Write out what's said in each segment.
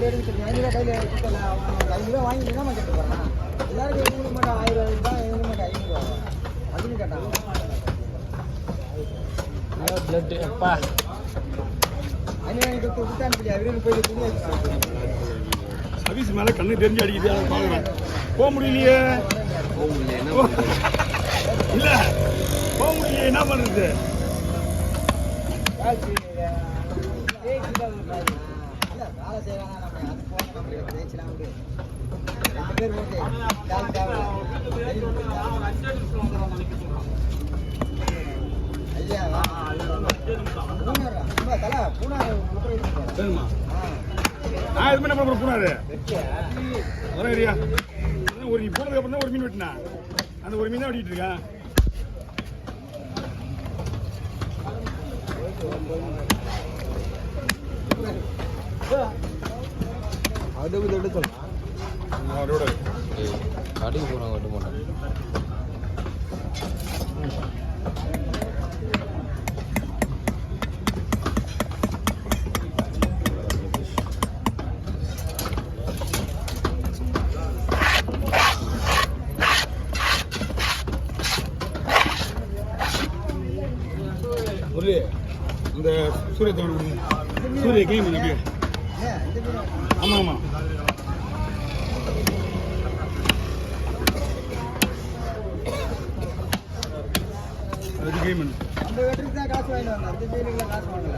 எடுத்து 5 கையில் எடுத்துல 5 ரூபா வாங்கி என்ன கேட்டு போகிறான் எல்லாருக்கும் எங்களுக்கு மட்டும் 1000 ரூபா எங்களுக்கு மட்டும் 500 ரூபா அப்படின்னு கேட்டாங்க. பிளட் எப்பா அநியாயம் கொடுத்து சொல்லி அவரே போய் துணி சர்வீஸ் மேலே கண்ணு தெரிஞ்சு அடிக்குது. அதை பார்க்குறேன். போக முடியலையே. இல்லை போக முடியலையே. என்ன பண்ணுறது? வேலை செய்வாங்க. நம்ம அது போக நம்ம ஜெயிச்சலாம். 2 பேர் ஓகே ஐயா தலை பூனாரு சரிம்மா. நான் இது பண்ண பூனாரு வரையா ஒரு நீ போனதுக்கு அப்புறம் தான் ஒரு மீன் வெட்டினா. அந்த ஒரு மீன் தான் வெட்டிட்டு இருக்கேன். அது விட சொல்லலாம். அவரோட கடைக்கு போகிறாங்க வெட்ட மாட்டாங்க. ஒரு இந்த சூரிய கேம் அப்படியே. ஆமாம் ஆமாம். அது கேம் அந்த வெற்றிக்கு தான் காசு வாங்கிட்டு வந்தேன். அந்த மீனுக்குலாம் காசு வாங்கல.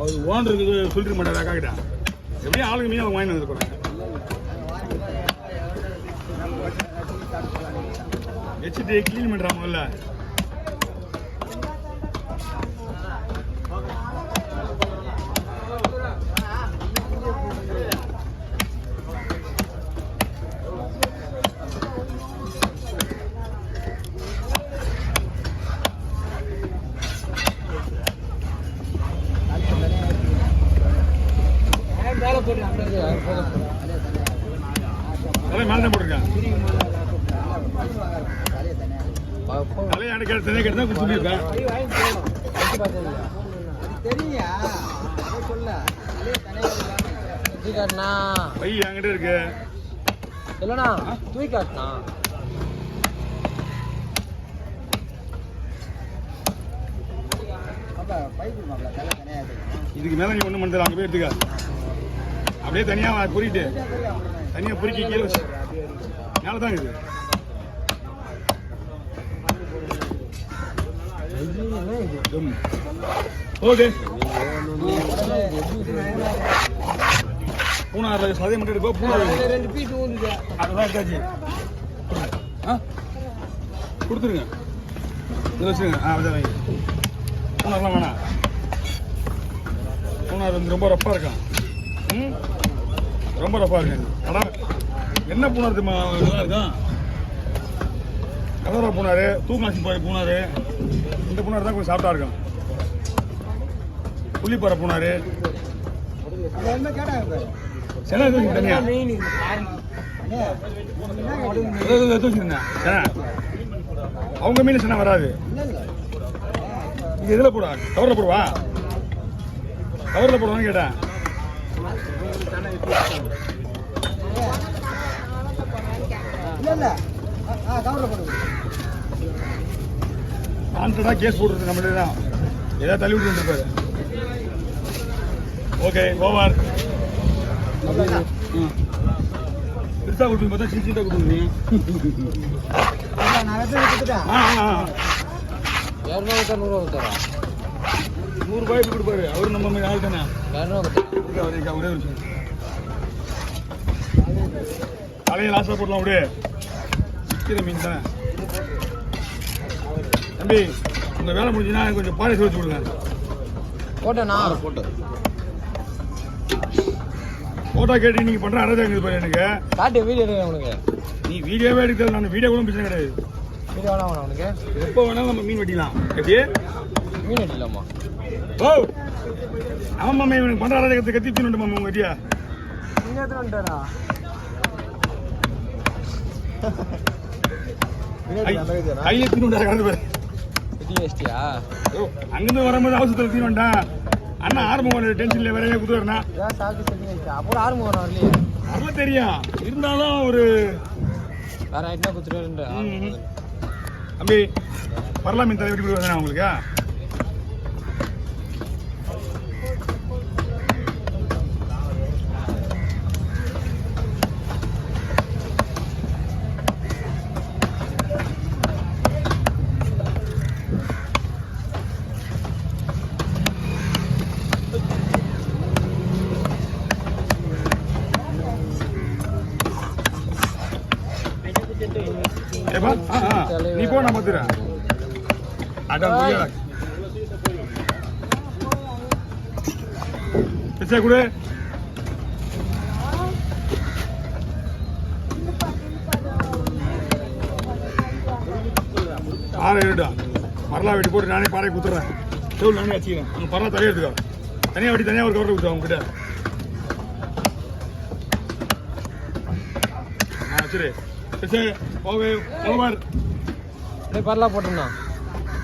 அவர் ஓனருக்கு சொல்லிட்டு மாட்டார். அக்கா கிட்ட எப்படியும் ஆளுங்க மீன் அவங்க வாங்கி வந்து போகிறாங்க. வச்சுட்டு க்ளீன் பண்ணுறாங்க முதல்ல. அதெல்லாம் மேலே தான் போட்டிருக்கேன். தலையாண்டு கேட்டு தனியாக கேட்டு தான் கொடுத்துருக்கேன். பை என்கிட்ட இருக்கு. இல்லைண்ணா தூக்கி காட்டுண்ணா. இதுக்கு மேலே நீ ஒன்றும் பண்ணுறது. அங்கே போய் எடுத்துக்க. அப்படியே தனியாக பொறிக்கிட்டு தனியாக பொறுக்கி கீழே வச்சு மேலே தான் இருக்குது. ஓகே பூனாரில் சதையை மட்டும் எடுப்போம். பூனார் 2 பீஸ் ஊந்துச்சு. அதெல்லாம் இருக்காச்சு. கொடுத்துருங்க. இதை வச்சுருங்க. அப்படியே வாங்கி. பூனார்லாம் வேணாம். பூனார் வந்து ரொம்ப ரஃப்பாக இருக்கான். ரொம்ப ரஃப்பாக இருக்கேன். அதான் என்ன பூனார் நல்லா இருக்கான். கலரா பூனார், தூக்காசி பாரு பூனார். இந்த பூனார் தான் கொஞ்சம் சாப்பிட்டா இருக்கும். புள்ளிப்பாறை பூனார். சென்னை தனியா அவங்க மீன் சென்னை வராது. இது இதில் போடுவா. கவரில் போடுவா. கவரில் போடுவான்னு கேட்டேன். கான்ஃபிடண்டா கேஸ் போட்டுருக்கு. நம்மளே தான் ஏதாவது தள்ளி விட்டு வந்துருப்பாரு. Okay over. பெருசாக கொடுத்து பார்த்தா சின்ன கொடுத்துருங்க. 100 ரூபாய்க்கு கொடுப்பாரு. அவரு நம்ம மாதிரி ஆள் தானே. ஒரே விஷயம் தலையை லாஸ்ட்டாக போடலாம். அப்படியே சிக்கிற மீன் தானே. தம்பி உங்கள் வேலை முடிஞ்சுன்னா கொஞ்சம் பாலிசி வச்சு விடுங்க. போட்டேண்ணா ஃபோட்டோ கேட்டு நீங்கள் பண்ணுற அரை இருக்குது பாரு. எனக்கு காட்டு வீடியோ எடுக்க உனக்கு. நீ வீடியோவே எடுக்கிறது. நான் வீடியோ கூட பிரச்சனை கிடையாது. வீடியோ வேணாம் உனக்கு. எப்போ வேணாலும் நம்ம மீன் வெட்டிக்கலாம். எப்படி மீன் வெட்டிக்கலாமா? ஓ ஆமா மாமா இவனுக்கு பண்ற அராஜகத்தை கத்தி தின்னுட்டு மாமா உங்க ஐடியா நீங்க எத்தனை வந்துட்டாரா கையில தின்னுட்டா கலந்து பாரு வெட்டி வேஸ்டியா அங்கிருந்து வரும்போது அவசரத்தில் தீவன்ட்டான் அண்ணா ஆரம்பம் டென்ஷன்ல வேறையே குத்துறா ஏன் சாக்கு செஞ்சு வச்சா அப்புறம் ஆறு முகம் வரலையே அதெல்லாம் தெரியும் இருந்தாலும் ஒரு வேற ஐட்டம் குத்துட்டு அப்படி பரலாமின் தலைவர் இப்படி வந்தேன் உங்களுக்கு நீ போ நான் பார்த்துறேன் அதான் புரியா கொடு பாறை எடுடா பரலா வெட்டி போட்டு நானே பாறை குத்துறேன் டேபிள் நானே வச்சுக்கிறேன் அங்கே பரலா தனியாக எடுத்துக்கோ தனியாக வெட்டி தனியாக ஒரு கவரில் கொடுத்து அவங்க கிட்ட சரி சரி போவே போவார் டேய் பரலா போட்டேன்னா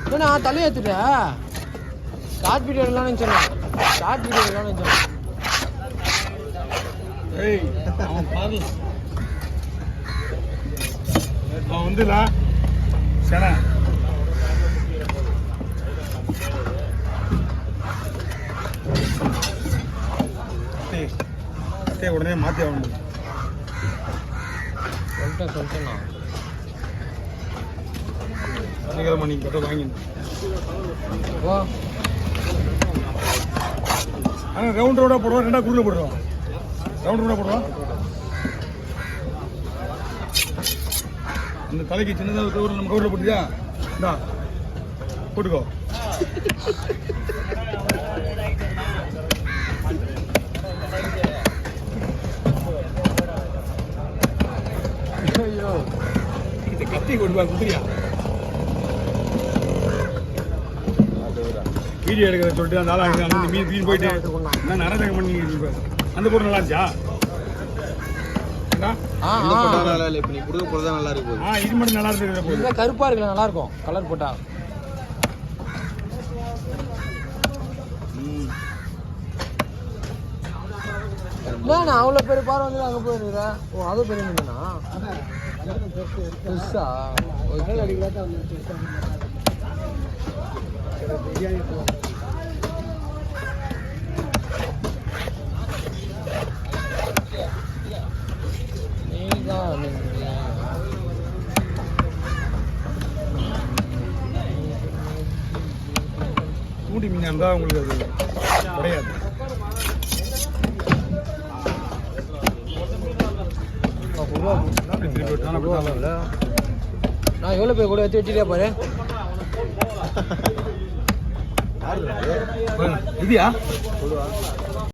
என்ன தலை ஏத்துட்ட ஷார்ட் வீடியோ எல்லாம் நினைச்சேன் ஷார்ட் வீடியோ எல்லாம் நினைச்சேன் ஏய் அவன் பாரு அவன் வந்துடா சரி உடனே மாற்றி ஆகணும் சொல்லிட்டேன் சனிக்கிழமை நீங்கள் கட்ட வாங்கி ஓ ஆனால் ரவுண்ட் ரோடாக போடுவோம் ரெண்டா குருவில் போடுவோம் ரவுண்ட் ரோடாக போடுவோம் இந்த தலைக்கு சின்னதாக கவுரில் நம்ம கவுரில் போட்டுக்கியா இந்தா போட்டுக்கோ ஐயோ இந்த கத்தி கொண்டு வா குதிரியா வீடியோ எடுக்கிறத சொல்லிட்டு அந்த ஆள் அங்கே மீன் போயிட்டு நான் நரதகம் பண்ணி அந்த பொருள் நல்லா இருந்துச்சா இப்ப நீ கொடுக்க போறது நல்லா இருக்கு இது மட்டும் நல்லா இருக்கு கருப்பா இருக்குல்ல நல்லா இருக்கும் கலர் போட்டா நான் அவ்வளோ பேர் பாரு வந்து அங்கே போயிருக்கிறேன் ஓ அது பெரிய மீனா புதுசா தூண்டி மீன் இருந்தால் உங்களுக்கு அது கிடையாது நான் எவ்வளோ பேர் கூட எடுத்து வச்சுட்டே பாரு இதுயா